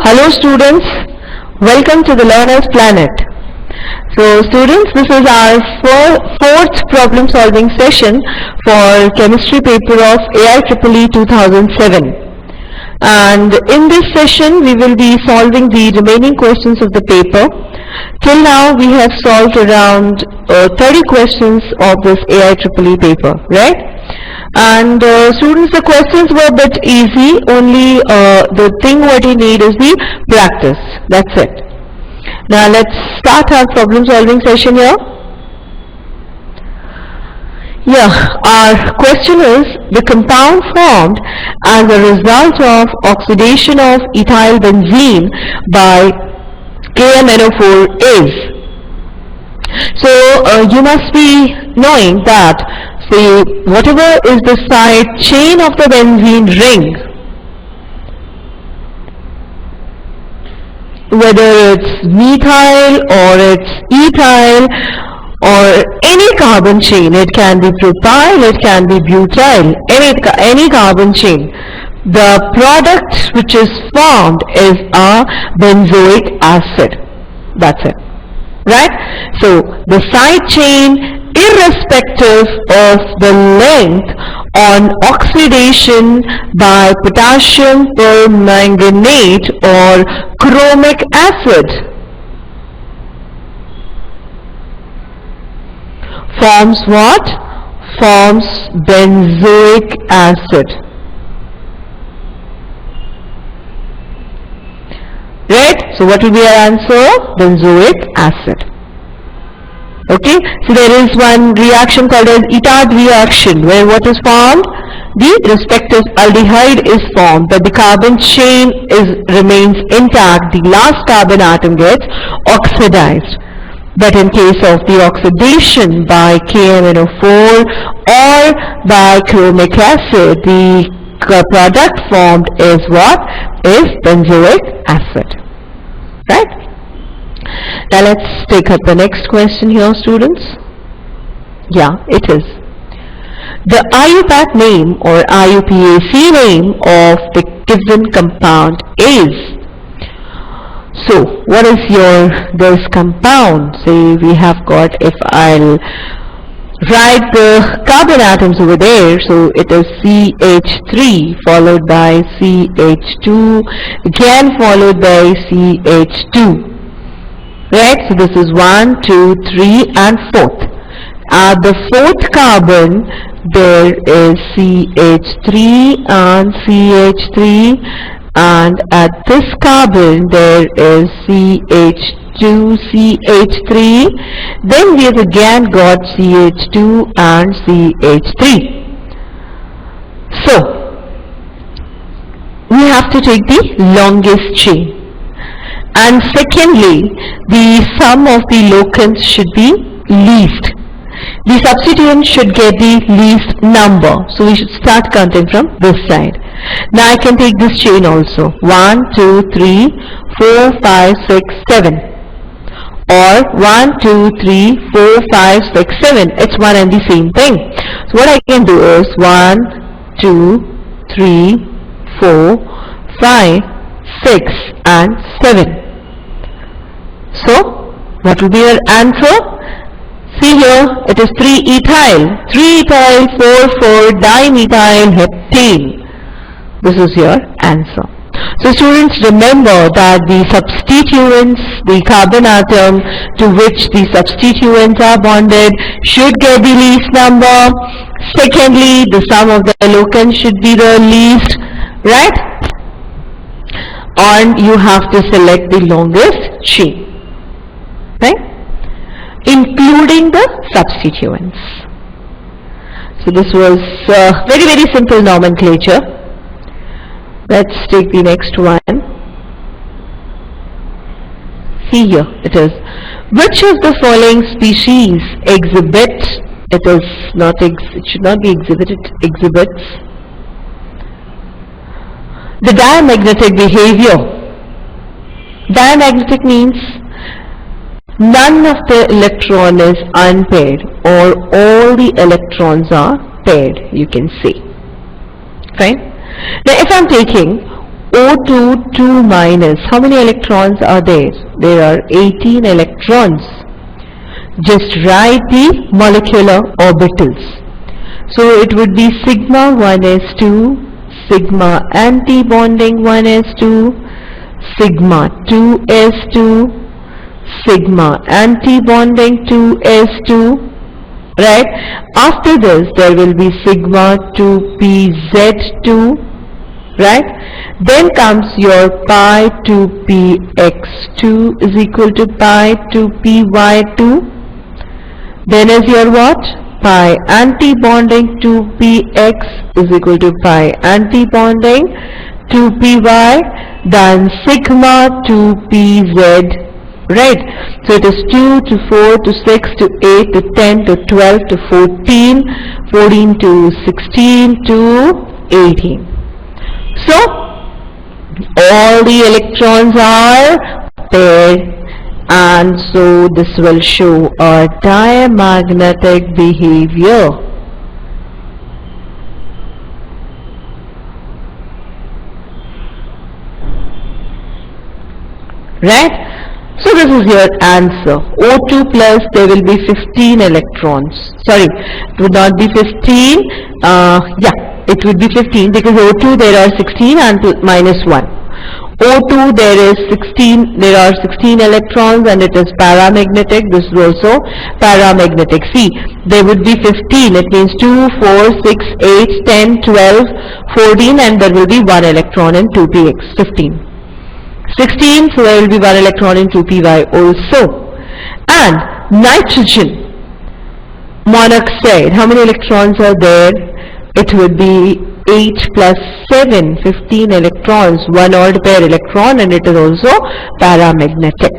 Hello students, welcome to the Learner's Planet. So students, this is our fourth problem solving session for chemistry paper of AIEEE 2007. And in this session we will be solving the remaining questions of the paper. Till now we have solved around 30 questions of this AIEEE paper, right? And students, the questions were a bit easy, only the thing what you need is the practice. That's it. Now let's start our problem solving session here. Yeah, our question is, the compound formed as a result of oxidation of ethyl benzene by KMNO4 is. So you must be knowing that, say, whatever is the side chain of the benzene ring, whether it's methyl or it's ethyl or any carbon chain, it can be propyl, it can be butyl, any carbon chain, the product which is formed is a benzoic acid. That's it, right? So the side chain, irrespective of the length on oxidation by potassium permanganate or chromic acid, forms what? Forms benzoic acid. Right? So what will be our answer? Benzoic acid. Okay, so there is one reaction called as Itard reaction, where what is formed? The respective aldehyde is formed, but the carbon chain remains intact. The last carbon atom gets oxidized. But in case of the oxidation by KMNO4 or by chromic acid, the product formed is what? Is benzoic acid. Right? Now let's take up the next question here, students. Yeah, it is. The IUPAC name or IUPAC name of the given compound is. So, what is this compound? Say we have got, if I'll write the carbon atoms over there, so it is CH3 followed by CH2, again followed by CH2. Right, so this is 1, 2, 3 and 4th. At the 4th carbon there is CH3 and CH3, and at this carbon there is CH2, CH3, then we have again got CH2 and CH3. So we have to take the longest chain. And secondly, the sum of the locants should be least. The substituent should get the least number. So we should start counting from this side. Now I can take this chain also. 1, 2, 3, 4, 5, 6, 7. Or 1, 2, 3, 4, 5, 6, 7. It's one and the same thing. So what I can do is 1, 2, 3, 4, 5, 6 and 7. So what will be your answer? See here, it is 3-ethyl. 3-ethyl 4,4-dimethyl heptane. This is your answer. So students, remember that the substituents, the carbon atom to which the substituents are bonded should get the least number. Secondly, the sum of the locants should be the least, right? And you have to select the longest chain, right? Including the substituents. So this was very, very simple nomenclature. Let's take the next one. See here, it is. Which of the following species exhibits, it should not be exhibited, exhibits the diamagnetic behavior. Diamagnetic means none of the electron is unpaired or all the electrons are paired, you can say. Fine. Now if I'm taking O2 2 minus. How many electrons are there? There are 18 electrons. Just write the molecular orbitals. So it would be sigma 1s2, sigma anti-bonding 1s2, sigma 2s2, sigma anti-bonding 2s2, right? After this there will be sigma 2pz2, right? Then comes your pi 2px2 is equal to pi 2py2. Then is your what? Pi anti-bonding 2px is equal to pi anti-bonding 2py, then sigma 2pz, right? So it is 2 to 4 to 6 to 8 to 10 to 12 to 14, 14 to 16 to 18. So all the electrons are paired, and so this will show a diamagnetic behavior. Right? So this is your answer. O2 plus, there will be 15 electrons. Sorry, it would not be 15. It would be 15 because O2 there are 16 and minus 1. O2 there are 16 electrons and it is paramagnetic. This is also paramagnetic. See, there would be 15. It means 2, 4, 6, 8, 10, 12, 14, and there will be 1 electron in 2px, 15. 16, so there will be 1 electron in 2py also. And nitrogen monoxide, how many electrons are there? It would be 8 plus 7, 15 electrons, 1 odd pair electron, and it is also paramagnetic.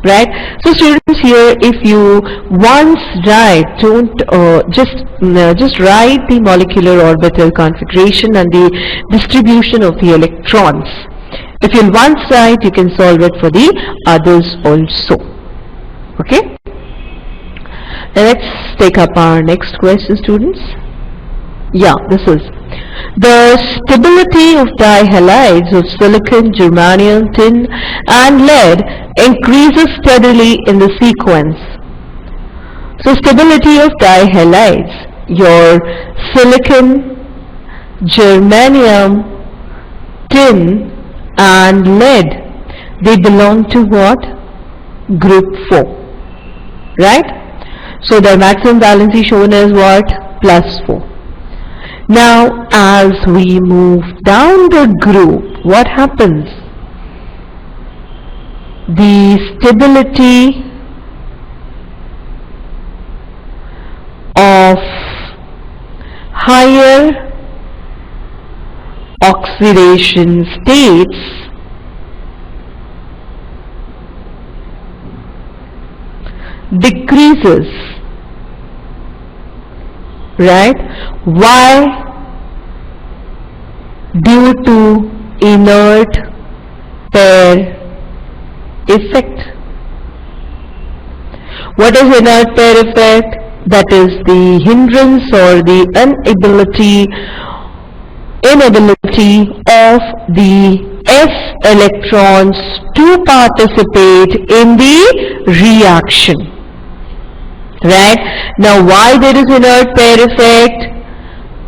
Right? So students, here if you once write, don't just write the molecular orbital configuration and the distribution of the electrons. If you once write, you can solve it for the others also. Okay? Now let's take up our next question, students. Yeah, this is the stability of dihalides of silicon, germanium, tin and lead increases steadily in the sequence. So stability of dihalides, your silicon, germanium, tin and lead, they belong to what? Group 4, right? So their maximum valency shown as what? Plus 4. Now as we move down the group, what happens? The stability of higher oxidation states decreases, right? Why? Due to inert pair effect. What is inert pair effect? That is the hindrance or the inability of the s electrons to participate in the reaction. Right? Now why there is inert pair effect?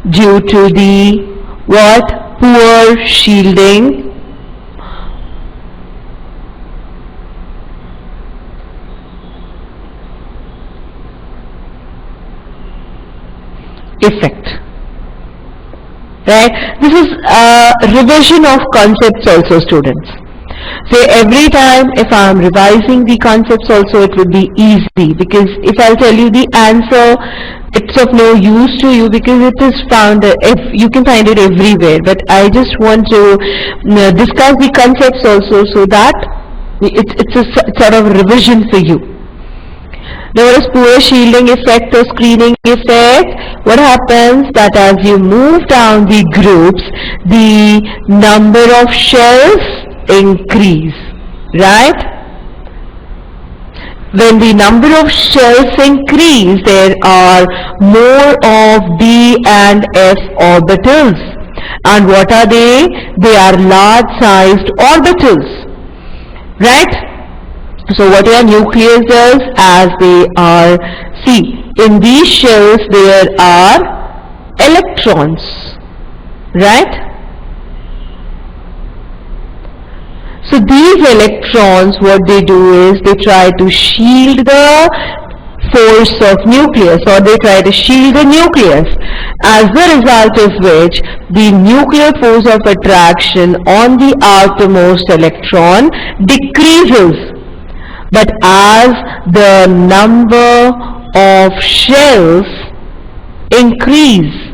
Due to the what? Poor shielding effect. Right? This is a revision of concepts also, students. So every time if I am revising the concepts also, it would be easy, because if I'll tell you the answer, it's of no use to you because it is found, if you can find it everywhere. But I just want to discuss the concepts also, so that it's a sort of revision for you. Now what is poor shielding effect or screening effect? What happens that as you move down the groups, the number of shells increase, right? When the number of shells increase, there are more of d and f orbitals. And what are they? They are large-sized orbitals, right? So what your nucleus does, as they are, see, in these shells there are electrons, right? So these electrons, what they do is they try to shield the force of nucleus, or they try to shield the nucleus, as the result of which the nuclear force of attraction on the outermost electron decreases. But as the number of shells increase,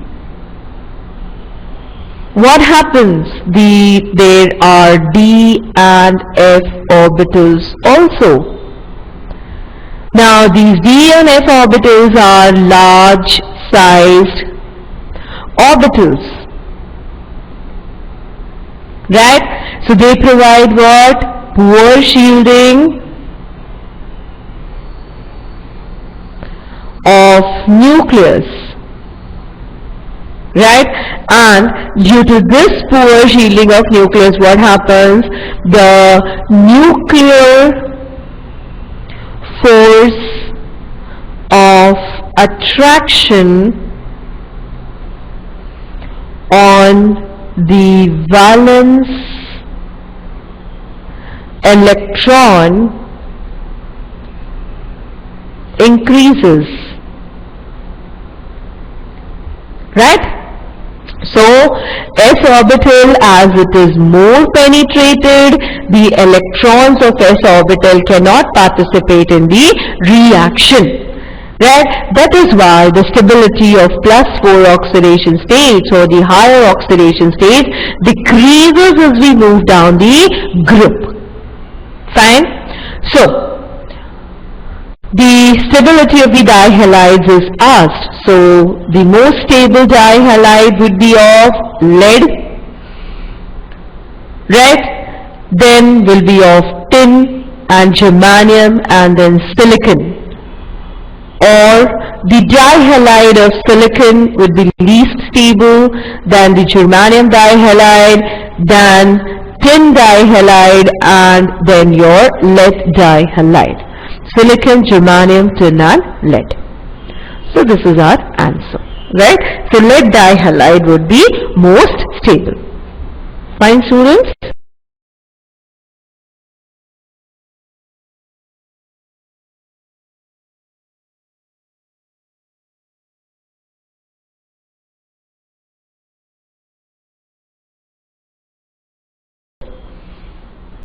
what happens? There are d and f orbitals also. Now these d and f orbitals are large-sized orbitals, right? So they provide what? Poor shielding of nucleus, right? And due to this poor shielding of nucleus, what happens? The nuclear force of attraction on the valence electron increases, right? So s orbital, as it is more penetrated, the electrons of s orbital cannot participate in the reaction, right? That is why the stability of +4 oxidation states, or the higher oxidation states, decreases as we move down the group. Fine? So the stability of the dihalides is asked. So the most stable dihalide would be of lead, right? Then will be of tin and germanium, and then silicon. Or the dihalide of silicon would be least stable, than the germanium dihalide, than tin dihalide, and then your lead dihalide. Silicon, germanium, tin and lead. So this is our answer, right? So lead dihalide would be most stable. Fine, students?